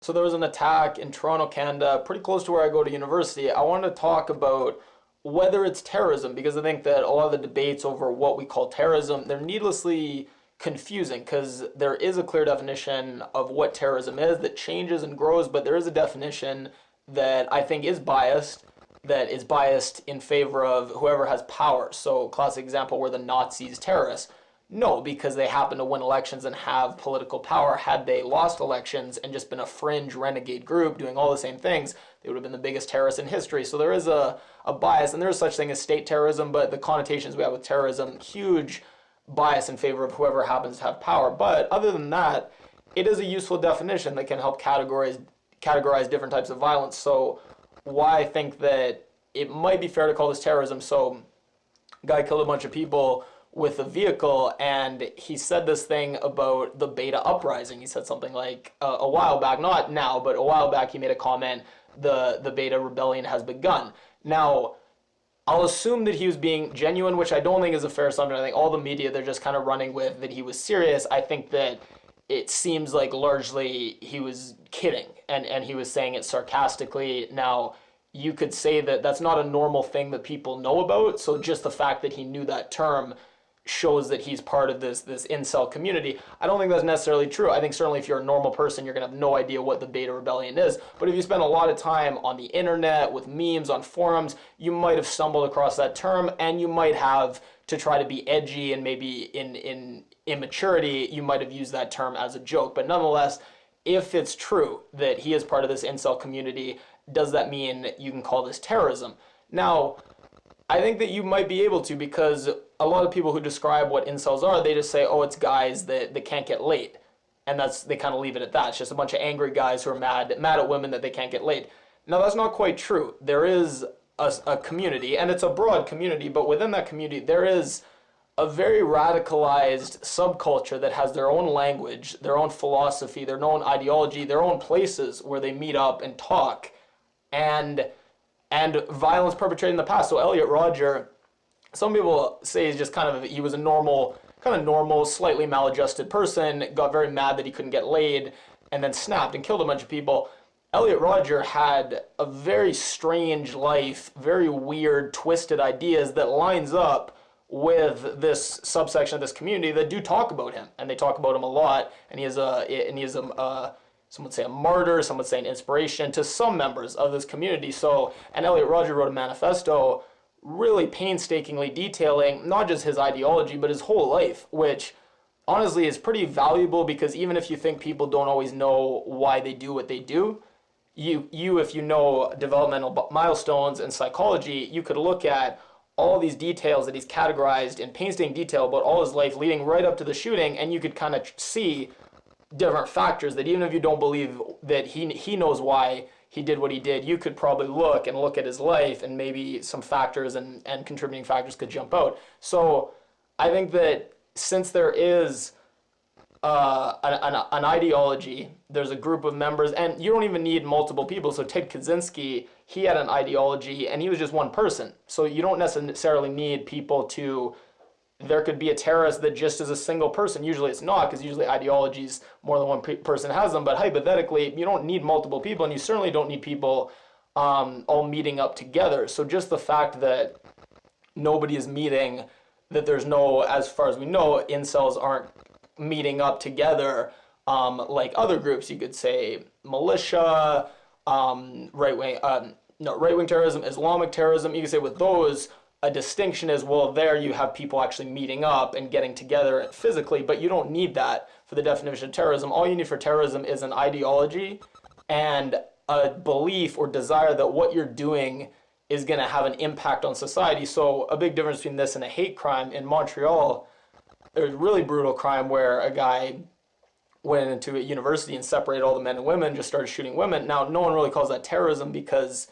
So there was an attack in Toronto, Canada, pretty close to where I go to university. I wanted to talk about whether it's terrorism, because I think that a lot of the debates over what we call terrorism, they're needlessly confusing, because there is a clear definition of what terrorism is that changes and grows, but there is a definition that I think is biased, that is biased in favor of whoever has power. So classic example, were the Nazis terrorists? No, because they happen to win elections and have political power. Had they lost elections and just been a fringe renegade group doing all the same things, they would have been the biggest terrorists in history. So there is a bias, and there is such thing as state terrorism, but the connotations we have with terrorism, huge bias in favor of whoever happens to have power. But other than that, it is a useful definition that can help categorize different types of violence. So why I think that it might be fair to call this terrorism. So a guy killed a bunch of people with a vehicle, and he said this thing about the Beta uprising. He said something like a while back, not now, but a while back, he made a comment, the Beta rebellion has begun. Now, I'll assume that he was being genuine, which I don't think is a fair assumption. I think all the media, they're just kind of running with that he was serious. I think that it seems like largely he was kidding, and he was saying it sarcastically. Now, you could say that that's not a normal thing that people know about, so just the fact that he knew that term shows that he's part of this incel community. I don't think that's necessarily true. I think certainly if you're a normal person, you're going to have no idea what the Beta Rebellion is. But if you spend a lot of time on the internet, with memes, on forums, you might have stumbled across that term, and you might have, to try to be edgy and maybe in immaturity, you might have used that term as a joke. But nonetheless, if it's true that he is part of this incel community, does that mean you can call this terrorism? Now, I think that you might be able to, because a lot of people who describe what incels are, they just say, oh, it's guys that can't get laid. And they kind of leave it at that. It's just a bunch of angry guys who are mad at women that they can't get laid. Now, that's not quite true. There is a community, and it's a broad community, but within that community, there is a very radicalized subculture that has their own language, their own philosophy, their own ideology, their own places where they meet up and talk, and violence perpetrated in the past. So Elliot Rodger, some people say he's just he was a normal, slightly maladjusted person, got very mad that he couldn't get laid, and then snapped and killed a bunch of people. Elliot Rodger had a very strange life, very weird, twisted ideas that lines up with this subsection of this community that do talk about him, and they talk about him a lot, and he is some would say a martyr, some would say an inspiration to some members of this community. So, and Elliot Rodger wrote a manifesto really painstakingly detailing not just his ideology, but his whole life, which honestly is pretty valuable, because even if you think people don't always know why they do what they do, if you know developmental milestones and psychology, you could look at all these details that he's categorized in painstaking detail about all his life leading right up to the shooting, and you could kind of see different factors that even if you don't believe that he knows why he did what he did, you could probably look at his life, and maybe some factors and contributing factors could jump out. So I think that since there is an ideology, there's a group of members, and you don't even need multiple people. So Ted Kaczynski, he had an ideology, and he was just one person. So you don't necessarily need people to... There could be a terrorist that just is a single person. Usually it's not, because usually ideologies, more than one person has them. But hypothetically, you don't need multiple people, and you certainly don't need people all meeting up together. So just the fact that nobody is meeting, that there's no, as far as we know, incels aren't meeting up together like other groups. You could say militia, right-wing terrorism, Islamic terrorism. You could say with those, a distinction is, well, there you have people actually meeting up and getting together physically, but you don't need that for the definition of terrorism. All you need for terrorism is an ideology and a belief or desire that what you're doing is going to have an impact on society. So a big difference between this and a hate crime. In Montreal, there's a really brutal crime where a guy went into a university and separated all the men and women, just started shooting women. Now, no one really calls that terrorism, because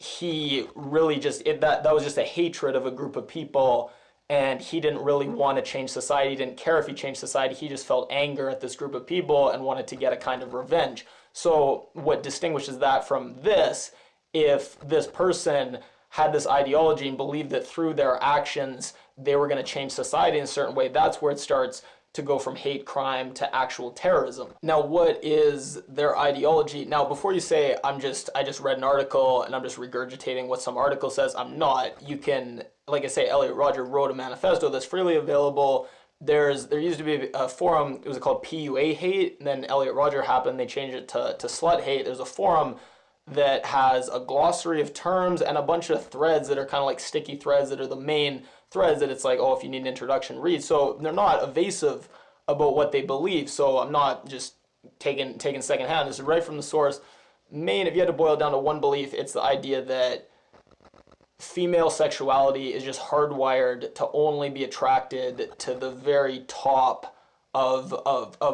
he really just, that was just a hatred of a group of people, and he didn't really want to change society. He didn't care if he changed society. He just felt anger at this group of people and wanted to get a kind of revenge. So what distinguishes that from this, if this person had this ideology and believed that through their actions they were going to change society in a certain way, that's where it starts to go from hate crime to actual terrorism. Now, what is their ideology? Now, before you say, I just read an article and I'm just regurgitating what some article says, I'm not. You can, like I say, Elliot Rodger wrote a manifesto that's freely available. There used to be a forum, it was called PUAhate, and then Elliot Rodger happened, they changed it to Sluthate. There's a forum that has a glossary of terms and a bunch of threads that are kind of like sticky threads that are the main threads that it's like, oh, if you need an introduction, read. So they're not evasive about what they believe. So I'm not just taking secondhand. This is right from the source. If you had to boil it down to one belief, it's the idea that female sexuality is just hardwired to only be attracted to the very top of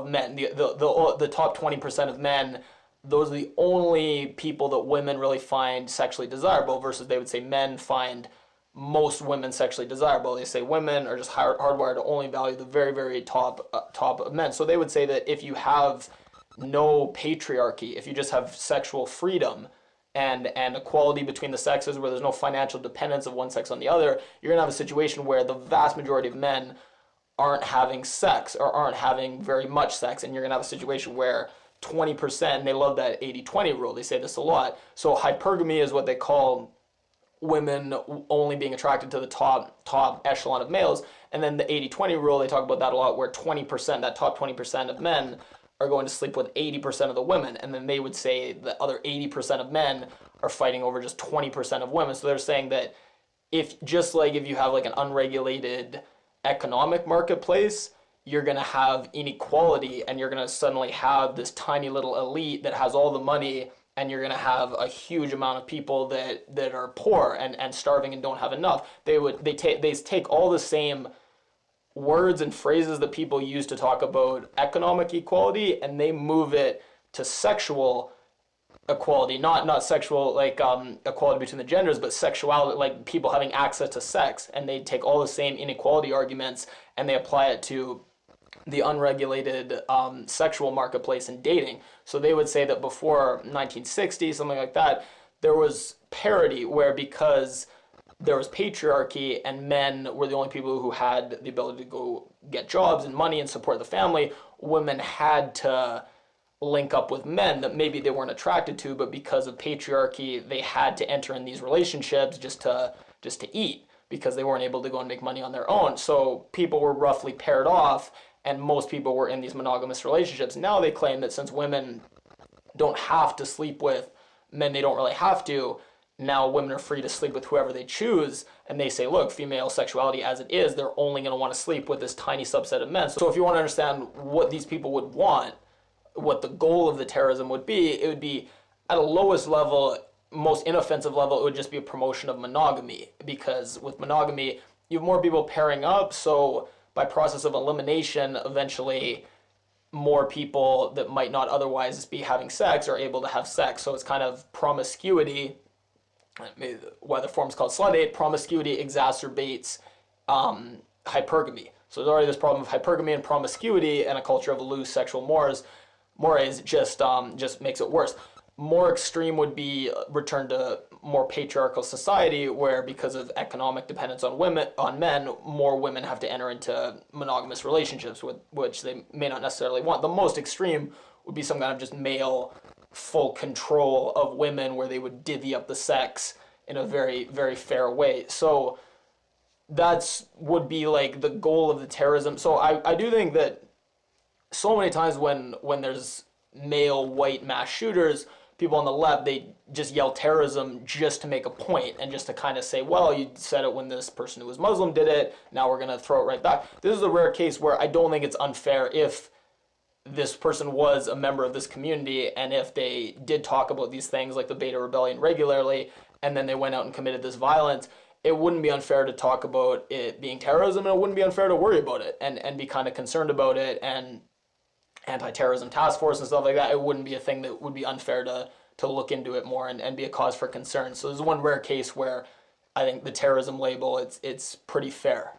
men. The top 20% of men, those are the only people that women really find sexually desirable, versus they would say men find most women sexually desirable. They say women are just hardwired to only value the very, very top of men. So they would say that if you have no patriarchy, if you just have sexual freedom and equality between the sexes, where there's no financial dependence of one sex on the other, you're going to have a situation where the vast majority of men aren't having sex or aren't having very much sex, and you're going to have a situation where 20%, and they love that 80-20 rule, they say this a lot. So hypergamy is what they call women only being attracted to the top echelon of males, and then the 80-20 rule, they talk about that a lot, where 20%, that top 20% of men are going to sleep with 80% of the women, and then they would say the other 80% of men are fighting over just 20% of women. So they're saying that if you have like an unregulated economic marketplace, you're going to have inequality, and you're going to suddenly have this tiny little elite that has all the money, and you're going to have a huge amount of people that are poor and starving and don't have enough. They take all the same words and phrases that people use to talk about economic equality, and they move it to sexual equality, not sexual like equality between the genders, but sexuality, like people having access to sex. And they take all the same inequality arguments and they apply it to the unregulated sexual marketplace and dating. So they would say that before 1960, something like that, there was parity, where because there was patriarchy and men were the only people who had the ability to go get jobs and money and support the family, women had to link up with men that maybe they weren't attracted to, but because of patriarchy, they had to enter in these relationships just to eat, because they weren't able to go and make money on their own. So people were roughly paired off, and most people were in these monogamous relationships. Now they claim that since women don't have to sleep with men, they don't really have to, now women are free to sleep with whoever they choose, and they say, look, female sexuality as it is, they're only going to want to sleep with this tiny subset of men. So if you want to understand what these people would want, what the goal of the terrorism would be, it would be at a lowest level, most inoffensive level, it would just be a promotion of monogamy, because with monogamy, you have more people pairing up, so by process of elimination, eventually more people that might not otherwise be having sex are able to have sex. So it's kind of promiscuity, why the form's called Sluthate. Promiscuity exacerbates hypergamy. So there's already this problem of hypergamy and promiscuity, and a culture of loose sexual mores just makes it worse. More extreme would be return to more patriarchal society, where because of economic dependence on men, more women have to enter into monogamous relationships, which they may not necessarily want. The most extreme would be some kind of just male full control of women, where they would divvy up the sex in a very, very fair way. So that's would be like the goal of the terrorism. So I do think that so many times when there's male white mass shooters, people on the left, they just yell terrorism just to make a point and just to kind of say, well, you said it when this person who was Muslim did it, now we're going to throw it right back. This is a rare case where I don't think it's unfair if this person was a member of this community, and if they did talk about these things like the Beta Rebellion regularly, and then they went out and committed this violence, it wouldn't be unfair to talk about it being terrorism, and it wouldn't be unfair to worry about it and be kind of concerned about it, and anti-terrorism task force and stuff like that. It wouldn't be a thing that would be unfair to look into it more and be a cause for concern. So there's one rare case where I think the terrorism label, it's pretty fair.